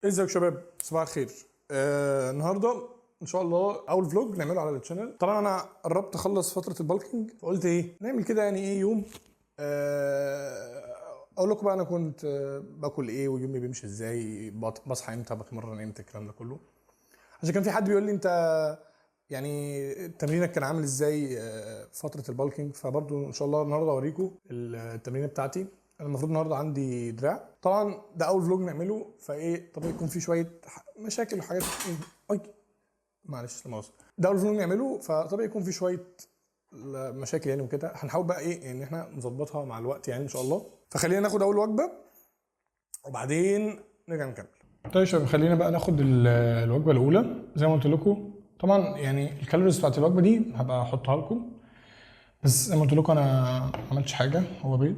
ازيك يا شباب، صباح الخير. النهارده ان شاء الله اول فلوج نعمله على الشانل. طبعا انا قربت اخلص فتره البالكينج، فقلت ايه نعمل كده، يعني ايه يوم اقول لكم بقى انا كنت باكل ايه ويومي بيمشي ازاي، بصحى امتى، بتمرن امتى، الكلام ده كله. عشان كان في حد بيقول لي انت يعني تمرينك كان عامل ازاي فتره البالكينج، فبرضو ان شاء الله النهارده اوريكم التمرينه بتاعتي. انا المفروض النهارده عندي دراع، طبعا ده اول فلوج نعمله، فايه طبعا يكون في شويه مشاكل وحاجات ايه. اي معلش لا مؤاخذه، ده اول فلوج نعمله، فطبعا يكون في شويه مشاكل يعني وكده. هنحاول بقى ايه ان احنا نظبطها مع الوقت يعني ان شاء الله. فخلينا ناخد اول وجبه وبعدين نرجع نكمل. طيب يا شباب، خلينا بقى ناخد الوجبه الاولى. زي ما قلت لكم طبعا يعني الكالوريز بتاعت الوجبه دي هبقى احطها لكم، بس زي ما قلت لكم انا ما عملتش حاجه، هو بيض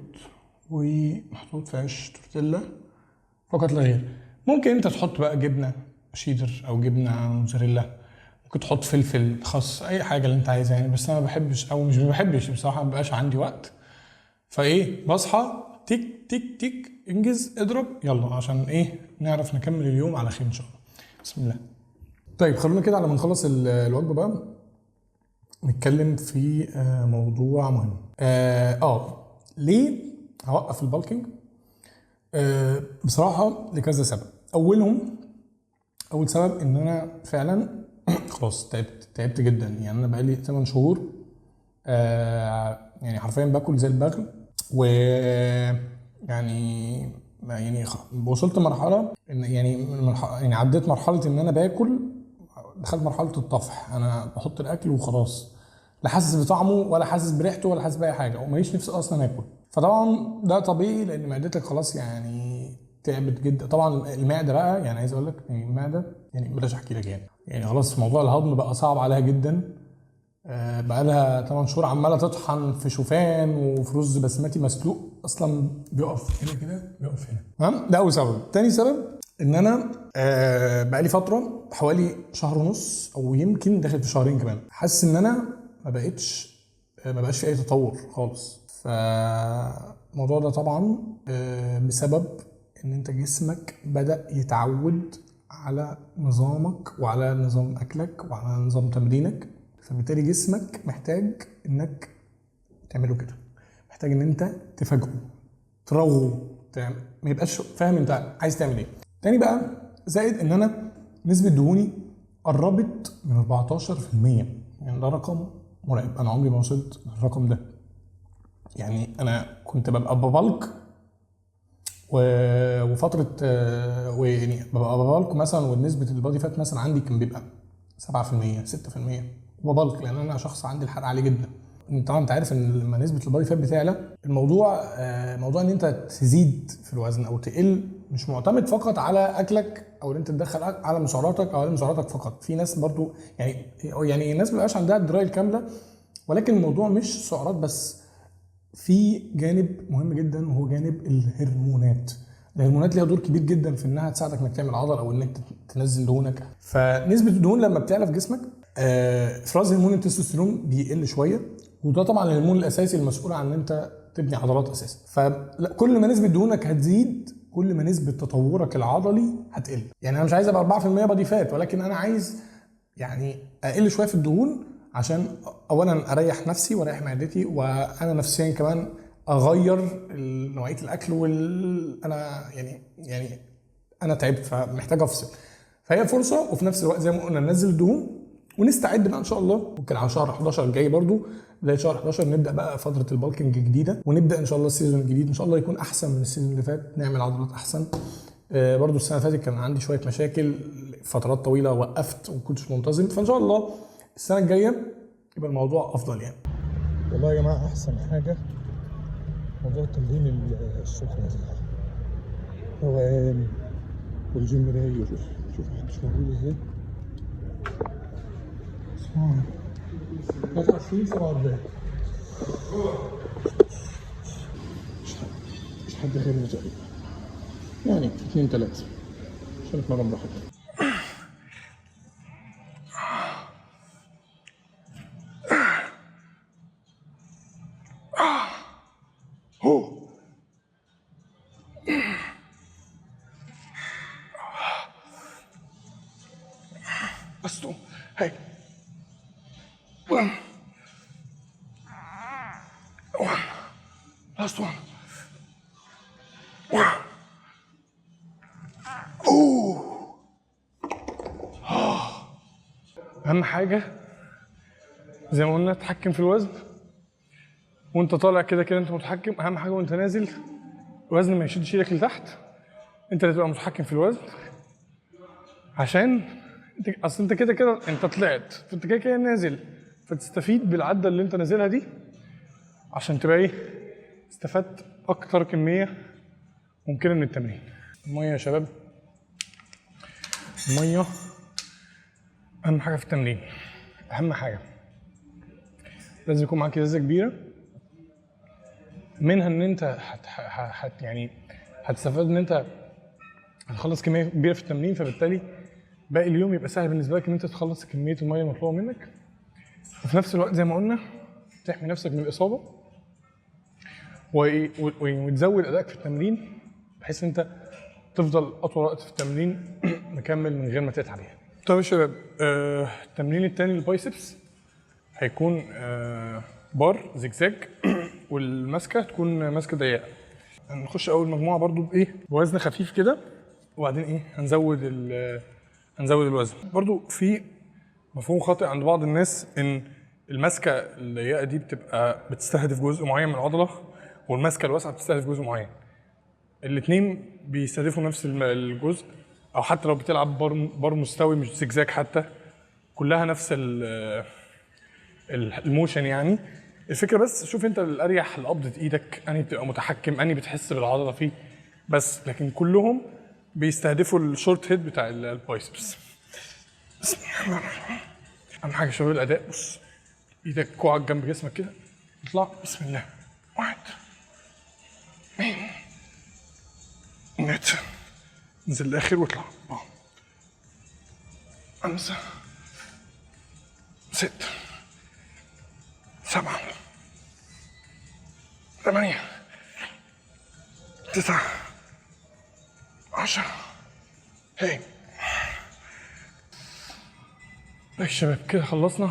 ومحطوط في عيش تورتيلا فقط لا غير. ممكن انت تحط بقى جبنه شيدر او جبنه موزاريلا، ممكن تحط فلفل خس، اي حاجه اللي انت عايزها يعني. بس انا ما بحبش او مش ما بحبش بصراحه، ما بقاش عندي وقت. فايه بصحى تيك تيك تيك، انجز اضرب يلا، عشان ايه نعرف نكمل اليوم على خير ان شاء الله. بسم الله. طيب خلونا كده على ما نخلص الوجبه بقى نتكلم في موضوع مهم. ليه هوقف البالكينج؟ بصراحه لكذا سبب. اول سبب ان انا فعلا خلاص تعبت جدا. يعني انا بقالي 8 شهور يعني حرفيا باكل زي البغل، و يعني وصلت مرحله ان يعني عديت مرحله ان انا باكل، دخلت مرحله الطفح. انا بحط الاكل وخلاص، لا حاسس بطعمه ولا حاسس بريحته ولا حاسس باي حاجه، وماليش نفسي اصلا اكل. فطبعا ده طبيعي لان معدتك خلاص يعني تعبت جدا. طبعا المعده بقى، يعني عايز اقول لك يعني المعده، يعني بلاش احكي لك يعني خلاص موضوع الهضم بقى صعب عليها جدا. بقى لها 8 شهور عماله تطحن في شوفان وفي رز بسمتي مسلوق، اصلا بيقف هنا كده، بيقف هنا. تمام، ده اول سبب. تاني سبب ان انا بقى لي فتره حوالي شهر ونص او يمكن داخل في شهرين كمان، حاسس ان انا ما بقاش في اي تطور خالص. فالموضوع ده طبعا بسبب ان انت جسمك بدأ يتعود على نظامك وعلى نظام اكلك وعلى نظام تمرينك، فبالتالي جسمك محتاج انك تعمله كده، محتاج ان انت تفاجئه، تروغه، ما يبقاش فاهم انت عايز تعمل ايه. تاني بقى زائد ان انا نسبة دهوني قربت من 14%. يعني ده رقم مرعب، انا عمري ما وصلت للرقم ده. يعني انا كنت ببقى ببلك وفتره ويعني ببقى ببلك مثلا، ونسبه البادي فات مثلا عندي كان بيبقى 7% 6%، وببلك لان انا شخص عندي الحرق عالي جدا. طبعا انت عارف ان لما نسبه البادي فات بتعلى، الموضوع موضوع ان انت تزيد في الوزن او تقل مش معتمد فقط على اكلك او ان انت تدخل على مسعراتك او على مسعراتك فقط. في ناس برضو يعني الناس ما بقاش عندها الدرايه الكامله، ولكن الموضوع مش سعرات بس، في جانب مهم جدا وهو جانب الهرمونات. الهرمونات ليها دور كبير جدا في انها تساعدك انك تعمل عضل او انك تنزل دهونك. فنسبه الدهون لما بتعلى في جسمك افراز هرمون التستوستيرون بيقل شويه، وده طبعا الهرمون الاساسي المسؤول عن ان انت تبني عضلات اساسا. فكل ما نسبه دهونك هتزيد كل ما نسبه تطورك العضلي هتقل. يعني انا مش عايز ابقى 4% بادي فات، ولكن انا عايز يعني اقل شويه في الدهون، عشان اولا اريح نفسي واريح معدتي، وانا نفسيا كمان اغير نوعيه الاكل انا يعني انا تعبت فمحتاج افصل. فهي فرصه، وفي نفس الوقت زي ما قلنا ننزل الدهون ونستعد بقى ان شاء الله. ممكن على شهر 11 الجاي برضو، بدايه شهر 11 نبدا بقى فتره البالكينج الجديده، ونبدا ان شاء الله السيزون الجديد ان شاء الله يكون احسن من السيزون اللي فات، نعمل عضلات احسن. برضو السنه اللي فاتت كان عندي شويه مشاكل، فترات طويله وقفت وما كنتش منتظم، فان شاء الله السنه الجايه يبقى الموضوع افضل يعني. والله يا جماعه احسن حاجه موضوع التمرين الصبح ده، روقان والجيم رايق. شوف محدش موجود اهي. 23 47 مش حد غيرنا تقريبا، يعني 2 3 عشان نتمرن براحتنا. last two, hey, 1, 1, last one, 1. اهم حاجه زي ما قلنا تحكم في الوزن وانت طالع، كده كده انت متحكم. اهم حاجه وانت نازل الوزن ما يشدش ايدك لتحت، انت اللي تبقى متحكم في الوزن، عشان اصل انت كده كده انت طلعت، فانت كده كده نازل، فتستفيد بالعده اللي انت نازلها دي عشان تبقى ايه، استفدت اكتر كميه ممكنه من التمرين. الميه يا شباب، الميه اهم حاجه في التمرين. اهم حاجه لازم يكون معاك ازازه كبيره، منها ان انت يعني هتستفاد ان انت هتخلص كميه كبيره في التمرين، فبالتالي باقي اليوم يبقى سهل بالنسبه لك ان انت تخلص كميه الميه المطلوبه منك، وفي نفس الوقت زي ما قلنا تحمي نفسك من الاصابه وتزود ادائك في التمرين بحيث انت تفضل اطول وقت في التمرين مكمل من غير ما تتعب يعني. طيب يا شباب، التمرين الثاني للبايسبس هيكون بار زجزاج والماسكه تكون ماسكه ضيقه. هنخش اول مجموعه برضو بايه، بوزن خفيف كده، وبعدين ايه هنزود الوزن. برضو في مفهوم خاطئ عند بعض الناس ان الماسكه الضيقه دي بتستهدف جزء معين من العضله، والماسكه الواسعه بتستهدف جزء معين. الاثنين بيستهدفوا نفس الجزء، او حتى لو بتلعب بار مستوي مش زجزاج، حتى كلها نفس الموشن يعني. الفكره بس شوف انت الاريح لقبضه ايدك، انهي بتبقى متحكم، انهي بتحس بالعضله فيه بس، لكن كلهم بيستهدفوا الشورت هيد بتاع البايسبس. بسم الله الرحمن الرحيم. اهم حاجه شباب الاداء، بص ايدك كوعك جنب جسمك كده، اطلع بسم الله، 1 2 نت، انزل الاخر واطلع، 5 6 7 8 9 10. هاي يا شباب كده خلصنا.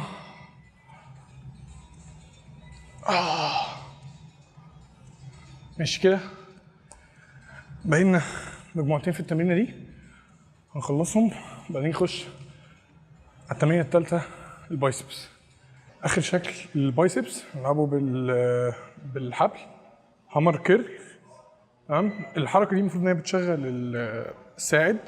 ماشي كده، بقينا مجموعتين في التمرينه دي هنخلصهم، بعدين نخش على التمرينه الثالثه البايسبس. اخر شكل البايسبس نلعبه بالحبل هامر كيرل. تمام، الحركه دي المفروض ان هي بتشغل الساعد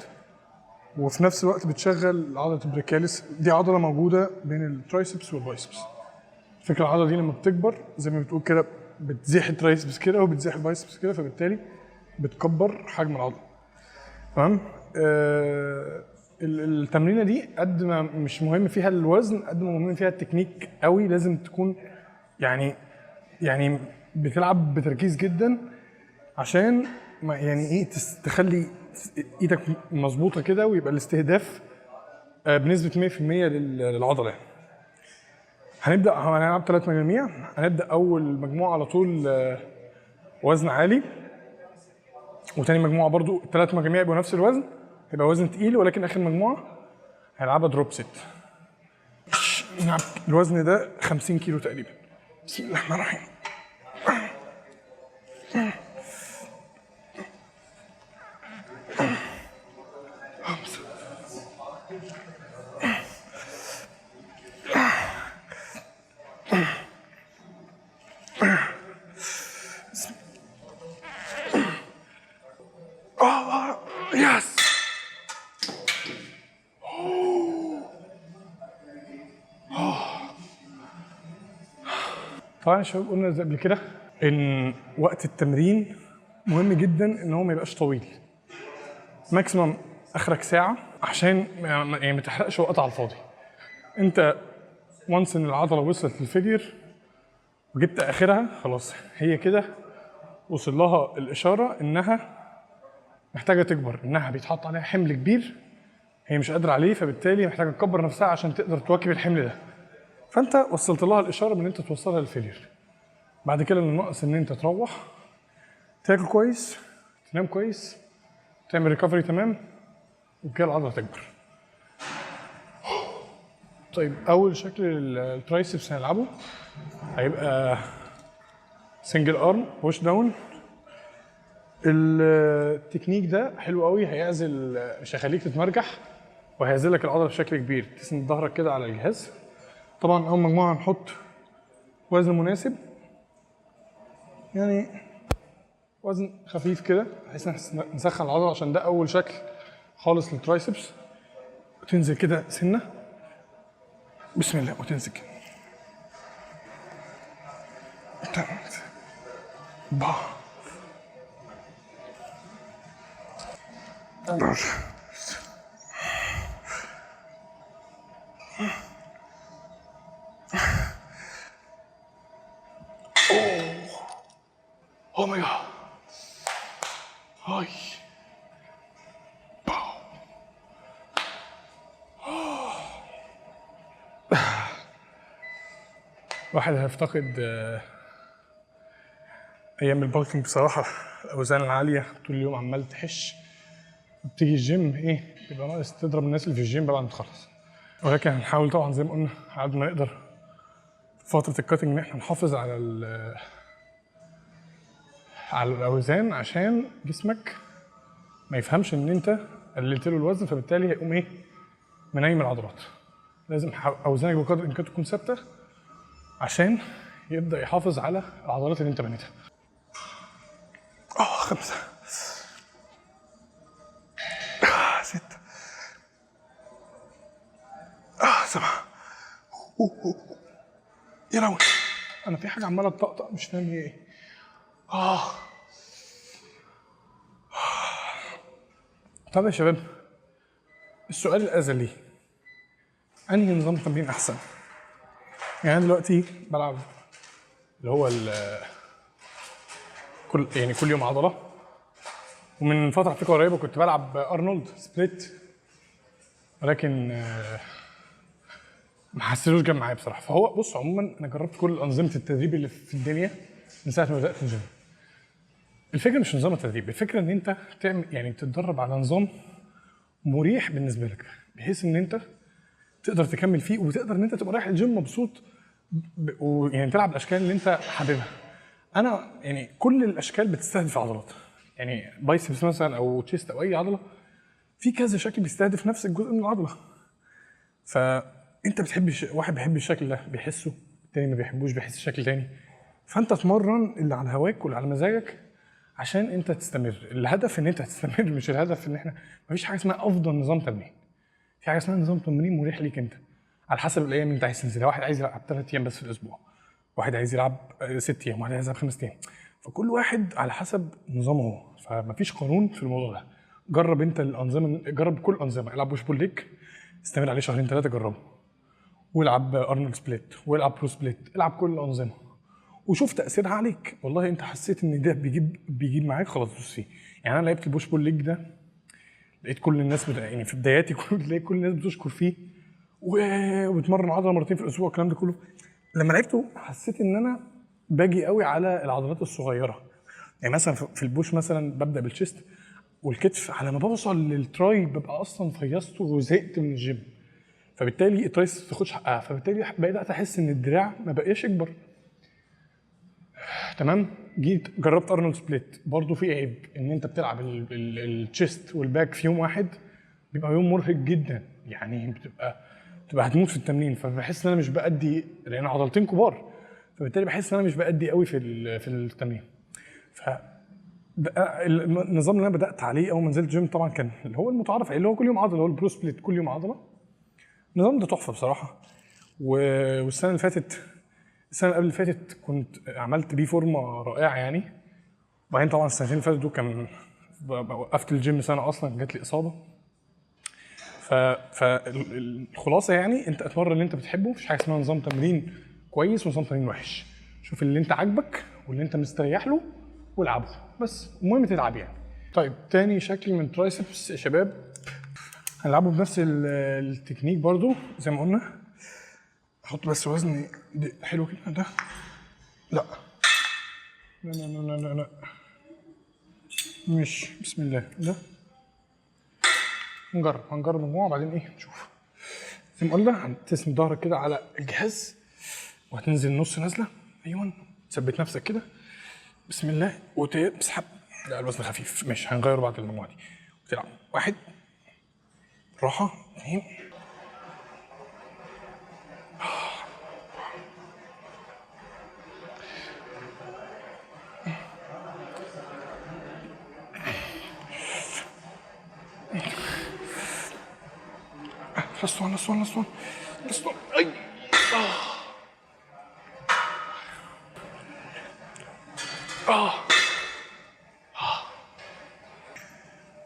وفي نفس الوقت بتشغل عضله البريكاليس، دي عضله موجوده بين الترايسبس والبايسبس. فكرة العضله دي لما بتكبر زي ما بتقول كده بتزيح الترايسبس كده وبتزيح البايسبس كده، فبالتالي بتكبر حجم العضله. تمام. التمرينه دي قد ما مش مهم فيها الوزن قد ما مهم فيها التكنيك قوي، لازم تكون يعني بتلعب بتركيز جدا عشان يعني ايه تخلي ايدك مظبوطه كده ويبقى الاستهداف بنسبه 100% للعضله يعني. هنلعب 3 مجاميع. هنبدا اول مجموعه على طول وزن عالي، وتاني مجموعه برضو 3 مجاميع يبقوا نفس الوزن، هيبقى وزن تقيل، ولكن اخر مجموعه هنلعبها دروب ست. نلعب الوزن ده 50 كيلو تقريبا. بسم الله الرحمن الرحيم. يس. طبعا يا شباب قلنا زي قبل كده ان وقت التمرين مهم جدا ان هو ما يبقاش طويل، ماكسيمم اخرك ساعه، عشان يعني ما تحرقش وقت على الفاضي. انت وانس ان العضله وصلت للفيلير وجبت اخرها خلاص، هي كده وصل لها الاشاره انها محتاجه تكبر، انها بيتحط عليها حمل كبير هي مش قادره عليه، فبالتالي محتاجه تكبر نفسها عشان تقدر تواكب الحمل ده. فانت وصلت لها الاشاره بان انت توصلها للفيلير. بعد كده اللي ناقص ان انت تروح تاكل كويس، تنام كويس، تعمل ريكفري تمام، وكده العضله تكبر. طيب اول شكل الترايسبس هنلعبه هيبقى سنجل ارم بوش داون. التكنيك ده حلو قوي، هيعزل، مش هيخليك تتمرجح، وهيعزل لك العضله بشكل كبير، تسند ظهرك كده على الجهاز. طبعا اول مجموعه هنحط وزن مناسب، يعني وزن خفيف كده بحيث نسخن العضله، عشان ده اول شكل خالص للترايسبس. وتنزل كده سنه، بسم الله، وتنزل كده با اوه ماي جاد، هاي باو. الواحد هيفتقد ايام البالكينج بصراحه، الاوزان العاليه طول اليوم عمال تحش، بتيجي الجيم ايه بيبقى ناقص تضرب الناس اللي في الجيم بعد ما تخلص. ولكن هنحاول طبعا زي ما قلنا على قد ما نقدر في فتره الكاتنج ان احنا نحافظ على الاوزان، عشان جسمك ما يفهمش ان انت قللت له الوزن، فبالتالي هيقوم ايه منيم العضلات. لازم اوزانك بقدر الامكان تكون ثابته عشان يبدا يحافظ على العضلات اللي انت بنيتها. 5 6 7 يا لهوي، انا في حاجه عماله تطقطق مش فاهم هي ايه. طب يا شباب، السؤال الازلي، انهي نظام تمرين احسن؟ يعني انا دلوقتي بلعب اللي هو كل يوم عضله، ومن فتره على فكره قريبه كنت بلعب ارنولد سبليت، ولكن ما حسيتوش جاب معايا بصراحه. فهو بص، عموما انا جربت كل انظمه التدريب اللي في الدنيا من ساعه ما بدات الجيم. الفكره مش نظام التدريب، الفكره ان انت تعمل يعني تتدرب على نظام مريح بالنسبه لك، بحيث ان انت تقدر تكمل فيه، وتقدر ان انت تبقى رايح الجيم مبسوط، ويعني تلعب الاشكال اللي انت حاببها. انا يعني كل الاشكال بتستهدف عضلات، يعني بايسبس مثلا او تشيست او اي عضله، في كذا شكل بيستهدف نفس الجزء من العضله. فانت بتحب واحد بيحب الشكل ده بيحسه، التاني ما بيحبوش بيحس شكل تاني. فانت اتمرن اللي على هواك واللي على مزاجك عشان انت تستمر. الهدف ان انت تستمر، مش الهدف ان احنا مفيش حاجه اسمها افضل نظام تمرين. في حاجه اسمها نظام تمرين مريح ليك انت على حسب الايام اللي انت عايز تنزلها. واحد عايز يلعب 3 ايام بس في الاسبوع، واحد عايز يلعب 6 ايام، واحد عايز يلعب 5 ايام. فكل واحد على حسب نظامه هو، فمفيش قانون في الموضوع ده. جرب انت الانظمه، جرب كل الانظمه، العب بوش بول ليج، استمر عليه 2 3 جربه، والعب ارنولد سبليت، والعب برو سبليت، العب كل الانظمه وشوف تاثيرها عليك. والله انت حسيت ان ده بيجيب معاك، خلاص دوس فيه. يعني انا لعبت البوش بول ليج ده، لقيت كل الناس يعني في بداياتي لقيت كل الناس بتشكر فيه، وبتمرن عضله مرتين في الاسبوع الكلام ده كله. لما لعبته حسيت ان انا باجي قوي على العضلات الصغيره. يعني مثلا في البوش مثلا ببدا بالشيست والكتف، على ما بوصل للتراي ببقى اصلا فيصت وزهقت من الجيم، فبالتالي الترايس ما تاخدش حقها، فبالتالي بدات احس ان الدراع ما بقاش يكبر. تمام، جيت جربت ارنولد سبليت، برضه في عيب ان انت بتلعب التشيست والباك في يوم واحد، بيبقى يوم مرهق جدا، يعني بتبقى هتموت في التمرين. فبحس ان انا مش بادي، لان عضلتين كبار، فبالتالي بحس ان انا مش بادي قوي في التمرين. ف النظام اللي انا بدات عليه اول ما نزلت جيم طبعا كان اللي هو المتعارف عليه، اللي هو كل يوم عضله، اللي هو البرو سبليت، كل يوم عضله. النظام ده تحفه بصراحه. والسنه اللي فاتت، السنه اللي قبل اللي فاتت كنت عملت بيه فورمه رائعه يعني. وبعدين طبعا السنتين اللي فاتوا دول كان وقفت الجيم سنه، اصلا جات لي اصابه. فالخلاصه يعني انت اتمرن اللي انت بتحبه، مفيش حاجه اسمها نظام تمرين كويس ونظام تمرين وحش. شوف اللي انت عاجبك واللي انت مستريح له والعبه، بس المهم تلعب يعني. طيب تاني شكل من ترايسبس يا شباب هنلعبه بنفس التكنيك برضو زي ما قلنا. احط بس وزني حلو كده، ده لا لا لا لا لا لا، مش بسم الله، ده هنجرب مجموعه وبعدين ايه نشوف. المقلة هتسند ظهرك كده على الجهاز وهتنزل نص نازله. ايوه، تثبت نفسك كده بسم الله وتسحب. لا الوزن خفيف، ماشي هنغيره بعد المجموعه دي. وتلعب 1 راحه 2 last one. اي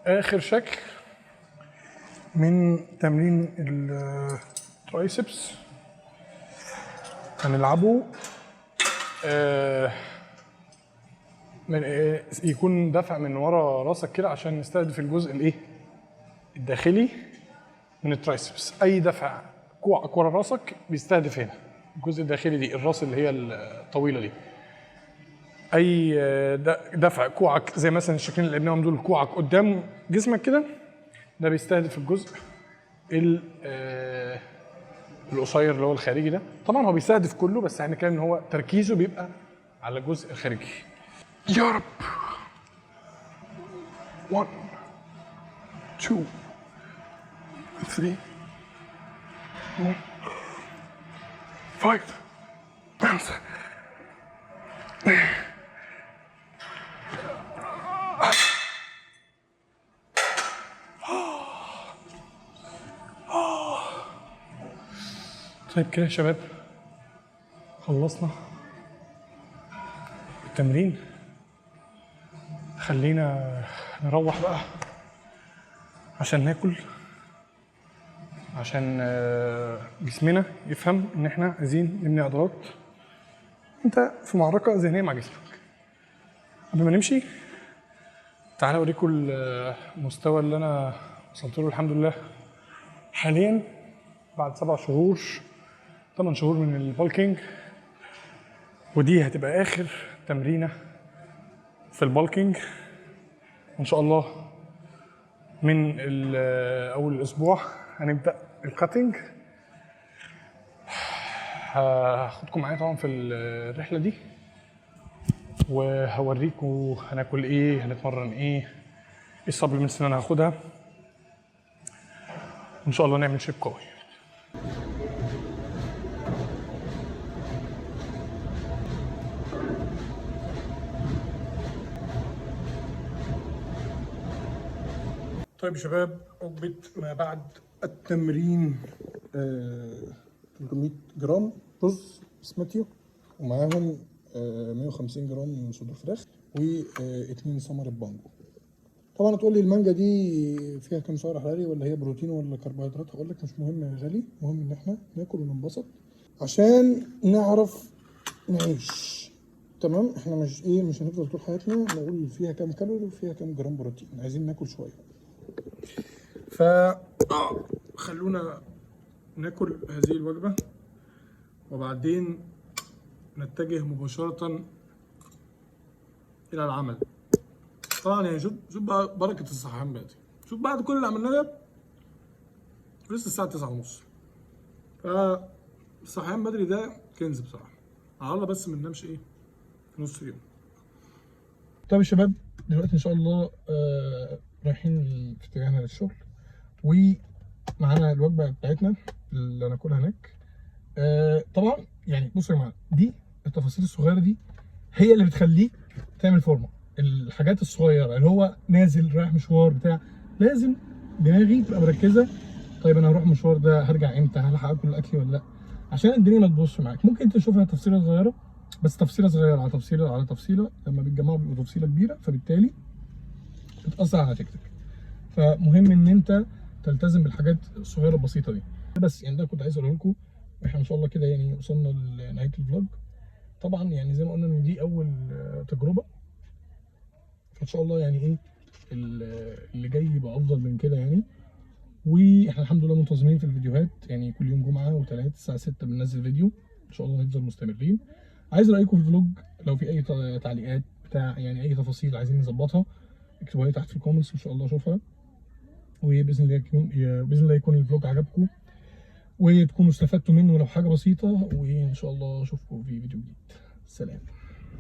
اخر شكل من تمرين الترايسبس هنلعبه من يكون دفع من ورا راسك كده عشان نستهدف الجزء الايه الداخلي من الترايسبس. اي دفع كوعك ورا راسك بيستهدف هنا الجزء الداخلي دي، الراس اللي هي الطويله دي. اي دفع كوعك زي مثلا الشكلين اللي لعبناهم دول، كوعك قدام جسمك كده، ده بيستهدف الجزء القصير اللي هو الخارجي ده. طبعا هو بيستهدف كله، بس احنا كان هو تركيزه بيبقى على الجزء الخارجي. يا رب. 1 2 3 4 5 5 طيب كده يا شباب خلصنا التمرين. خلينا نروح بقى عشان ناكل، عشان جسمنا يفهم ان احنا عايزين نبني عضلات. انت في معركه ذهنيه مع جسمك. قبل ما نمشي تعالى اوريكم المستوى اللي انا وصلت له الحمد لله حاليا بعد 7 شهور 8 شهور من البالكينج. ودي هتبقى اخر تمرينه في البالكينج ان شاء الله. من اول الاسبوع هنبدا الكاتنج. هاخدكم معايا طبعا في الرحله دي وهوريكم هناكل ايه، هنتمرن ايه السبلمنتس اللي انا هاخدها، ان شاء الله نعمل شيب قوي. طيب يا شباب، وجبة ما بعد التمرين 300 جرام رز بسمتيو، ومعاهم 150 جرام من صدور فراخ، و2 ثمرة بانجو. طبعا تقول لي المانجا دي فيها كام سعر حراري، ولا هي بروتين ولا كربوهيدرات؟ هقول لك مش مهم يا غالي، المهم ان احنا ناكل وننبسط عشان نعرف نعيش. تمام، احنا مش هنفضل طول حياتنا نقول فيها كام كالوري وفيها كام جرام بروتين، عايزين ناكل شويه. ف خلونا ناكل هذه الوجبه وبعدين نتجه مباشره الى العمل. طبعا يعني شوف بقى بركه الصحيان بدري. شوف بعد كل اللي عملناه ده لسه الساعه 9:30. فالصحيان بدري ده كنز بصراحه. على الله بس ما ننامش في نص اليوم. طيب يا شباب، دلوقتي ان شاء الله رايحين في اتجاهنا للشغل، ومعانا الوجبه بتاعتنا اللي هناكلها هناك. طبعا يعني بصوا يا جماعه، دي التفاصيل الصغيره دي هي اللي بتخليك تعمل فورمه. الحاجات الصغيره اللي هو نازل رايح مشوار بتاع، لازم دماغي تبقى مركزه. طيب انا هروح المشوار ده هرجع امتى؟ هلحق اكل الاكل ولا لا؟ عشان الدنيا ما تبصش معاك. ممكن انت تشوفها تفصيله صغيره، بس تفصيله صغيره على تفصيله على تفصيله لما بيتجمعوا بيبقوا تفصيله كبيره، فبالتالي بتاثر على نتيجتك. فمهم ان انت تلتزم بالحاجات الصغيره البسيطه دي. بس يعني ده كنت عايز اقوله لكم. احنا ان شاء الله كده يعني وصلنا لنهايه الفلوج. طبعا يعني زي ما قلنا ان دي اول تجربه، فان شاء الله يعني اللي جاي يبقى افضل من كده يعني. واحنا الحمد لله منتظمين في الفيديوهات، يعني كل يوم جمعه وثلاث الساعه 6 بننزل فيديو ان شاء الله، نفضل مستمرين. عايز رايكم في الفلوج، لو في اي تعليقات بتاع يعني اي تفاصيل عايزين نظبطها اكتبوها لي تحت في الكومنتس ان شاء الله اشوفها. وباذن الله يكون الفلوج عجبكم، وتكونوا استفدتوا منه لو حاجه بسيطه، وان شاء الله اشوفكم في فيديو جديد. سلام.